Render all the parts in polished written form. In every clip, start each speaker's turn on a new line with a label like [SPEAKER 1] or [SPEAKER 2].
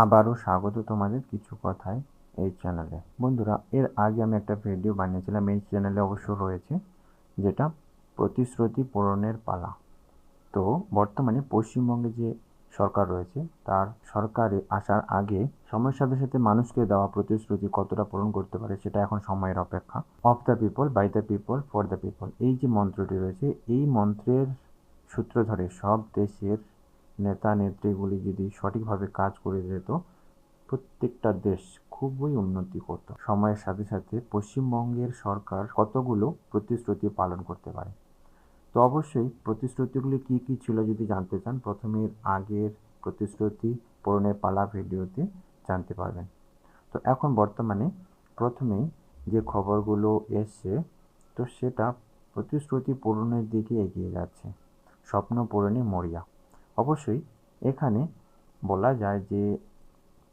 [SPEAKER 1] আবারও স্বাগত তোমাদের কিছু কথায় এই চ্যানেলে। বন্ধুরা, এর আগে আমি একটা ভিডিও বানিয়েছিলাম, এই চ্যানেলে অবশ্য রয়েছে, যেটা প্রতিশ্রুতি পূরণের পালা। তো বর্তমানে পশ্চিমবঙ্গে যে সরকার রয়েছে, তার সরকারে আসার আগে সময়ের সাথে সাথে মানুষকে দেওয়া প্রতিশ্রুতি কতটা পূরণ করতে পারে সেটা এখন সময়ের অপেক্ষা। Of the people, by the people, for the people, এই যে মন্ত্রটি রয়েছে, এই মন্ত্রের সূত্র ধরে সব দেশের নেতা নেত্রীগুলি যদি সঠিকভাবে কাজ করে যেত, প্রত্যেকটা দেশ খুবই উন্নতি করত। সময়ের সাথে সাথে পশ্চিমবঙ্গের সরকার কতগুলো প্রতিশ্রুতি পালন করতে পারে। তো অবশ্যই প্রতিশ্রুতিগুলি কী কী ছিল যদি জানতে চান, প্রথমে আগের প্রতিশ্রুতি পূরণের পালা ভিডিওতে জানতে পারবেন। তো এখন বর্তমানে প্রথমেই যে খবরগুলো এসছে, তো সেটা প্রতিশ্রুতি পূরণের দিকে এগিয়ে যাচ্ছে, স্বপ্ন পূরণে মরিয়া। অবশ্যই এখানে বলা যায় যে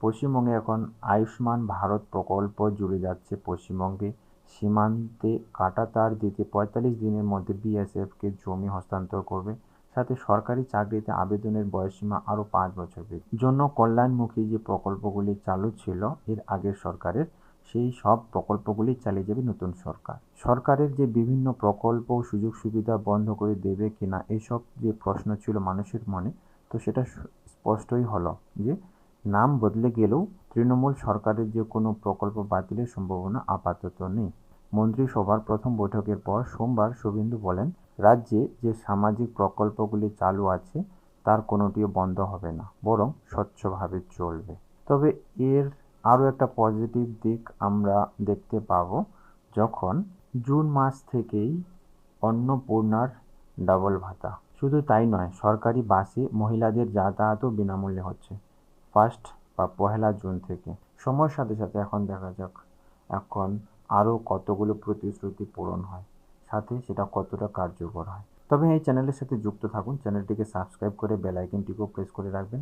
[SPEAKER 1] পশ্চিমবঙ্গে এখন আয়ুষ্মান ভারত প্রকল্প জুড়ে যাচ্ছে। পশ্চিমবঙ্গে সীমান্তে কাঁটাতার দিতে ৪৫ দিনের মধ্যে বিএসএফকে জমি হস্তান্তর করবে। সাথে সরকারি চাকরিতে আবেদনের বয়সসীমা আরও ৫ বছর বৃদ্ধি। জন্য কল্যাণমুখী যে প্রকল্পগুলি চালু ছিল এর আগের সরকারের, সেই সব প্রকল্পগুলি চালিয়ে যাবে নতুন সরকার। সরকারের যে বিভিন্ন প্রকল্প সুযোগ সুবিধা বন্ধ করে দেবে কিনা, এসব যে প্রশ্ন ছিল মানুষের মনে, তো সেটা স্পষ্টই হলো যে নাম বদলে গেলেও তৃণমূল সরকারের যে কোনো প্রকল্প বাতিলের সম্ভাবনা আপাতত নেই। মন্ত্রিসভার প্রথম বৈঠকের পর সোমবার শুভেন্দু বলেন, রাজ্যে যে সামাজিক প্রকল্পগুলি চালু আছে তার কোনোটিও বন্ধ হবে না, বরং স্বচ্ছভাবে চলবে। তবে এর আরও একটা পজিটিভ দিক আমরা দেখতে পাব, যখন জুন মাস থেকেই অন্নপূর্ণার ডাবল ভাতা। শুধু তাই নয়, সরকারি বাসে মহিলাদের যাতায়াতও বিনামূল্যে হচ্ছে পহেলা জুন থেকে। সময়ের সাথে সাথে এখন দেখা যাক এখন আরও কতগুলো প্রতিশ্রুতি পূরণ হয়, সাথে সেটা কতটা কার্যকর হয়। তবে এই চ্যানেলের সাথে যুক্ত থাকুন, চ্যানেলটিকে সাবস্ক্রাইব করে বেল আইকনটিকেও প্রেস করে রাখবেন।